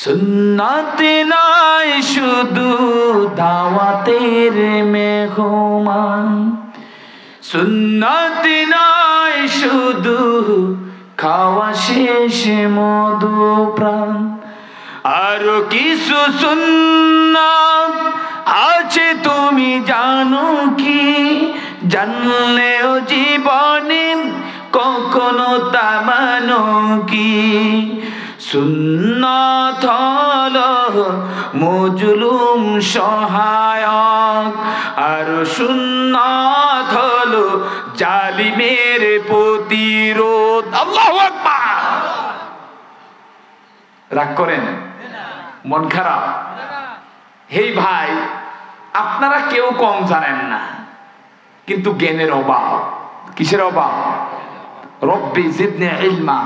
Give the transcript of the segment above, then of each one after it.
সুন্নাত নয় শুধু দাওয়াতের মেহমান, সুন্নাত নয় শুধু খাওয়া শেষ মধুপ্রাণ, আরো কিছু সুন্নাত আছে তুমি জানো কি? জানলেও জীবনে কখনো তা মানো কি? সুন্নাত হলো মজলুম সহায়ক, আর সুন্নাত হলো জালিমের প্রতিরোধ। আল্লাহু আকবার। রাগ করেন? মন খারাপ? হেই ভাই, আপনারা কেউ কম জানেন না, কিন্তু জ্ঞানের অভাব। কিসের অভাব? রব্বি জিদনি ইলমা।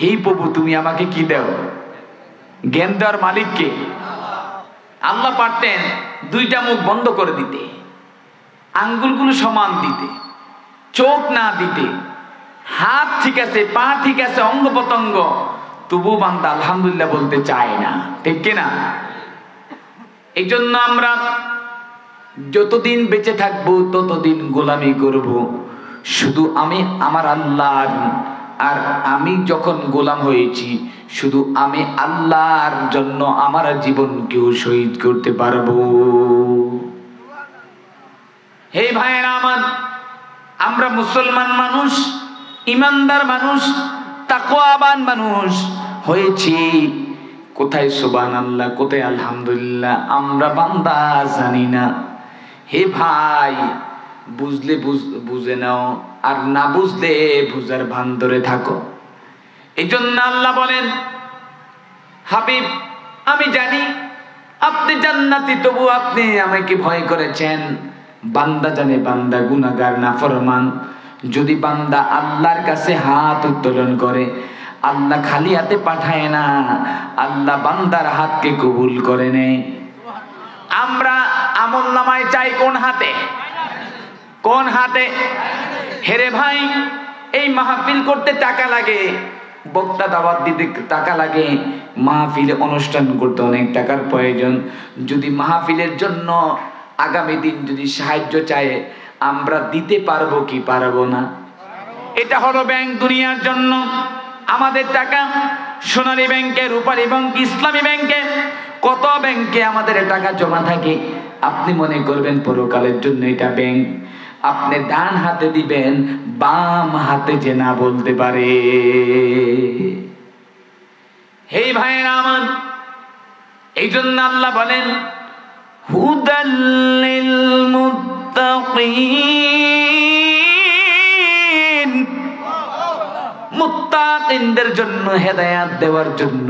হে প্রভু, তুমি আমাকে কি দাও? জ্ঞান দেওয়ার মালিক কে? আল্লাহ পারতেন দুইটা মুখ বন্ধ করে দিতে, আঙ্গুলগুলো সমান দিতে, চোখ না দিতে, হাত ঠিক আছে, পা ঠিক আছে, অঙ্গ প্রত্যঙ্গ, তবু বান্দা আলহামদুলিল্লাহ বলতে চায় না, ঠিক কিনা? এই জন্য আমরা যতদিন বেঁচে থাকবো ততদিন গোলামি করব শুধু আমি আমার আল্লাহর। আর আমি যখন গোলাম হয়েছি, শুধু আমি আল্লাহর জন্য আমার জীবনকেও শহীদ করতে পারবো। হে ভাইয়েরা আমার, আমরা মুসলমান মানুষ, ইমানদার মানুষ, তাকওয়াবান মানুষ হয়েছি। কোথায় সুবহানাল্লাহ, কোথায় আলহামদুলিল্লাহ আমরা বান্দা জানি না। হে ভাই, বুঝলে বুঝে নাও, আর না বুঝলে বুঝার ভান ধরে থাকো। এই জন্য আল্লাহ বলেন, হাবিব আমি জানি আপনি জান্নাতি, তবু আপনি আমাকে ভয় করেছেন। বান্দা জানে বান্দা গুনাহগার নাফরমান। যদি বান্দা আল্লাহর কাছে হাত উত্তোলন করে, আল্লাহ খালি হাতে পাঠায় না, আল্লাহ বান্দার হাতকে কবুল করে নেয়। আমরা আমল নামায় চাই কোন হাতে? কোন হাতে? হেরে ভাই, এই মাহফিল করতে টাকা লাগে, বক্তা দাওয়াত দিতে টাকা লাগে, মাহফিল অনুষ্ঠান করতে অনেক টাকার প্রয়োজন। যদি মাহফিলের জন্য আগামী দিন যদি সাহায্য চায়, আমরা দিতে পারবো কি পারবো না? এটা হলো ব্যাংক দুনিয়ার জন্য। আমাদের টাকা সোনালী ব্যাংকে, রূপালী ব্যাংক, ইসলামী ব্যাংকে, কত ব্যাংকে আমাদের টাকা জমা থাকে। আপনি মনে করবেন পরকালের জন্য এটা ব্যাংক, আপনি ডান হাতে দিবেন, বাম হাতে যে না বলতে পারে। হে ভাইয়েরা আমার, এই জন্য আল্লাহ বলেন, হুদাল্লিল মুত্তাকিন, মুত্তাকিনদের জন্য হেদায়েত দেওয়ার জন্য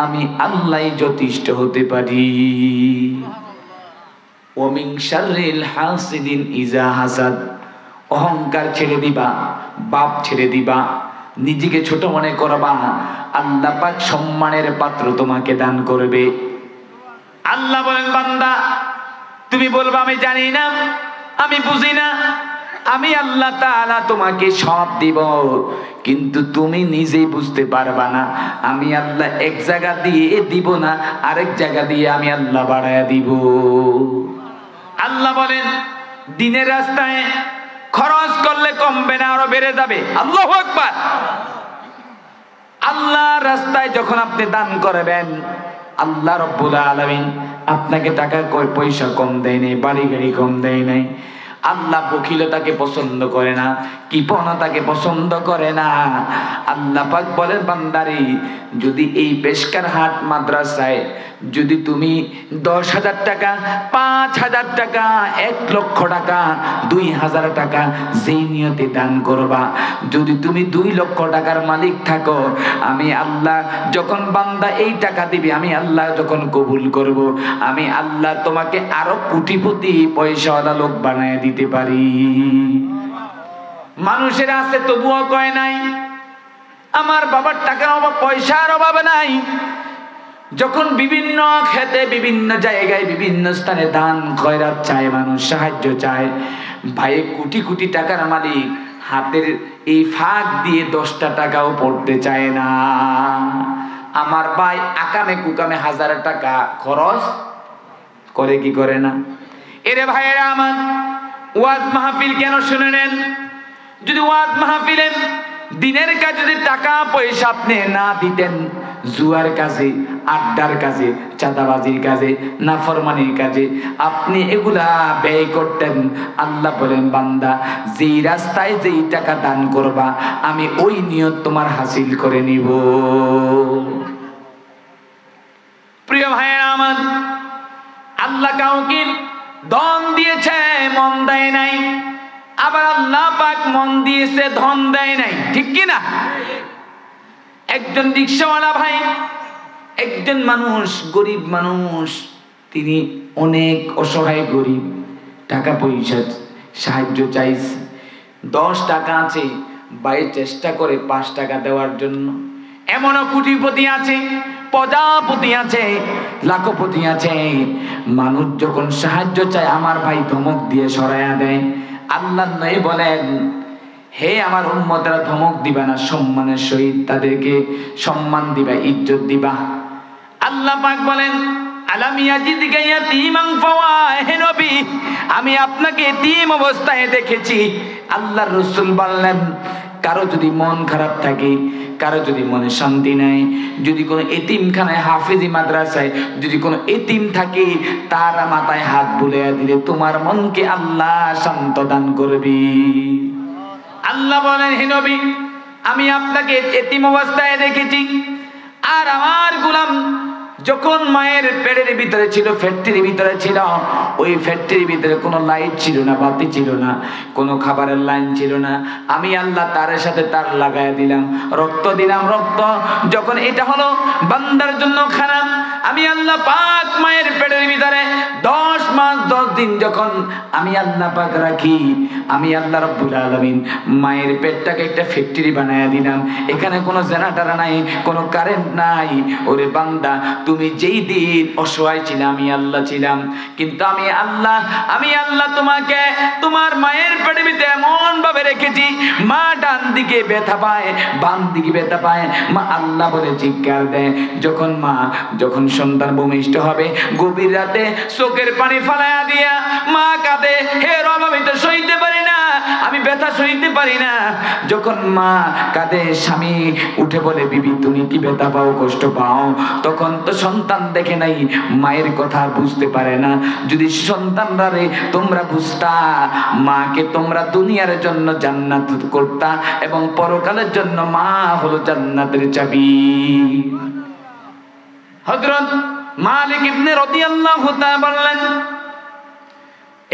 আমি আল্লাহই যথেষ্ট হতে পারি। ওমিন শাররিল হাসিদিন ইজা হাসাদ, অহংকার ছেড়ে দিবা, বাপ ছেড়ে দিবা, নিজেকে ছোট মনে করবা, আল্লাহ পাক সম্মানের পাত্র তোমাকে দান করবে। আল্লাহ বলেন, বান্দা তুমি বলবা আমি জানি না, আমি বুঝি না, আমি আল্লাহ তাআলা তোমাকে সব দিব, কিন্তু তুমি নিজেই বুঝতে পারবা না। আমি আল্লাহ এক জায়গা দিয়ে দিব না, আরেক জায়গা দিয়ে আমি আল্লাহ বাড়ায়া দিব। আল্লাহ বলেন, দিনের রাস্তায় খরচ করলে কমবে না, আরো বেড়ে যাবে। আল্লাহু আকবার। আল্লাহর রাস্তায় যখন আপনি দান করবেন, আল্লাহ রাব্বুল আলামিন আপনাকে টাকা পয়সা কম দেয় নাই, বাড়ি গাড়ি কম দেয় নাই। আল্লাহ বখিলতাকে পছন্দ করে না, কৃপণতাকে পছন্দ করে না। আল্লাহ পাক বলেন, বান্দারে যদি এই পেশকার হাট মাদ্রাসায় যদি তুমি 10,000 টাকা, 5,000 টাকা, 1 লক্ষ টাকা, 2,000 টাকা যেই নিয়তে দান করবা, যদি তুমি 2 লক্ষ টাকার মালিক থাকো, আমি আল্লাহ যখন বান্দা এই টাকা দিবে, আমি আল্লাহ যখন কবুল করব, আমি আল্লাহ তোমাকে আরো কোটিপতি পয়সাওয়ালা লোক বানায় দিতে পারি। মানুষের আছে তবুও কয় নাই আমার বাবার টাকার অভাব, পয়সার অভাব নাই। যখন বিভিন্ন ক্ষেত্রে, বিভিন্ন জায়গায়, বিভিন্ন স্থানে দান খয়রাত চায়, মানুষ সাহায্য চায়, ভাই কোটি কোটি টাকার মালিক হাতের এই ফাঁক দিয়ে 10টা টাকাও পড়তে চায় না। আমার ভাই আকামে কুকামে 1000 টাকা খরচ করে কি করে না? এরে ভাইয়েরা আমার, ওয়াজ মাহফিল কেন শুনে নেন? যদি ওয়াজ মাহফিলের দিনের কাজে যদি টাকা পয়সা আপনি না দিতেন, জুয়ার কাজে, আড্ডার কাজে, চাঁদাবাজির কাজে, নাফরমানির কাজে আপনি এগুলা ব্যয় করতেন, আল্লাহ বলেন বান্দা যেই রাস্তায় যেই টাকা দান করবা আমি ওই নিয়ত তোমার হাসিল করে নিব। প্রিয় ভাইয়েরা আমার, আল্লাহ কাউকে ধন দিয়েছে মন দেয় নাই, আবার আল্লাহ পাক মন দিয়েছে ধন দেয় নাই, ঠিক কি না? একজন রিকশাওয়ালা ভাই, একজন মানুষ, গরিব মানুষ, তিনি অনেক অসহায় গরিব, টাকা পয়সা সাহায্য চাইছে, 10 টাকা আছে, ভাই চেষ্টা করে 5 টাকা দেওয়ার জন্য। এমনও কোটিপতি আছে, প্রজাপতি আছে, লাখপতি আছে, মানুষ যখন সাহায্য চায় আমার ভাই ধমক দিয়ে সরাইয়া দেয়। আল্লাহ নবী বলেন, হে আমার উম্মতেরা ধমক দিবা না, সম্মানের সহিত তাদেরকে সম্মান দিবা, ইজ্জত দিবা। আল্লাহ পাক বলেন, আলাম ইয়াজিদকা ইয়াতীমান ফাওয়া, হে নবী আমি আপনাকে এতিম অবস্থায় দেখেছি। আল্লাহর রাসূল বললেন, কারো যদি মন খারাপ থাকে, কারো যদি মনে শান্তি নাই, যদি কোনো এতিমখানায়, হাফেজি মাদ্রাসায় যদি কোনো এতিম থাকে, তার মাথায় হাত বুলিয়ে দিলে তোমার মনকে আল্লাহ শান্ত দান করবে। আল্লাহ বলেন, হে নবী আমি আপনাকে এতিম অবস্থায় দেখেছি। আর আমার গোলাম যখন মায়ের পেটের ভিতরে ছিল, ফ্যাক্টরির ভিতরে ছিল, ওই ফ্যাক্টরির ভিতরে কোনো লাইট ছিল না, বাতি ছিল না, কোনো খাবারের লাইন ছিল না, আমি আল্লাহ তার সাথে তার লাগাই দিলাম, রক্ত দিলাম, রক্ত যখন এটা হলো বান্দার জন্য খারাপ, আমি আল্লাহ পাক মায়ের পেটের ভিতরে 10 মাস 10 দিন যখন আমি আল্লাহ পাক রাখি, আমি আল্লাহ রাব্বুল আলামিন মায়ের পেটটাকে একটা ফ্যাক্টরি বানায়া দিলাম। এখানে কোনো জেনারেটর নাই, কোনো কারেন্ট নাই। ওরে বান্দা, তুমি যেই দিন অসহায় ছিলে আমি আল্লাহ ছিলাম, কিন্তু আমি আল্লাহ তোমাকে তোমার মায়ের পেটের ভিতরে এমন ভাবে রেখেছি, মা ডান দিকে ব্যথা পায়, বাম দিকে ব্যথা পায়, মা আল্লাহ বলে চিৎকার দেয়। যখন সন্তান ভূমিষ্ঠ হবে, গভীর রাতে চোখের পানি ফালাইয়া দিয়া মা কাঁদে, হে রব আমি তো সইতে পারি না, আমি ব্যথা সইতে পারি না। যখন মা কাঁদে, স্বামী উঠে বলে, বিবি তুমি কি ব্যথা পাও, কষ্ট পাও? তখন তো সন্তান দেখে নাই, মায়ের কথা বুঝতে পারে না। যদি সন্তানরা রে তোমরা বুঝতা, মাকে তোমরা দুনিয়ার জন্য জান্নাত করতা এবং পরকালের জন্য মা হলো জান্নাতের চাবি। হযরত মালিক ইবনে রাদিয়াল্লাহু তাআলা বললেন,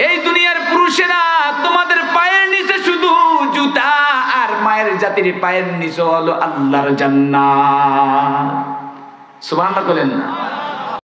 এই দুনিয়ার পুরুষেরা তোমাদের পায়ের নিচে শুধু জুতা, আর মায়ের জাতির পায়ের নিচে হলো আল্লাহর জান্নাত। সুবহানাল্লাহ বলেন না?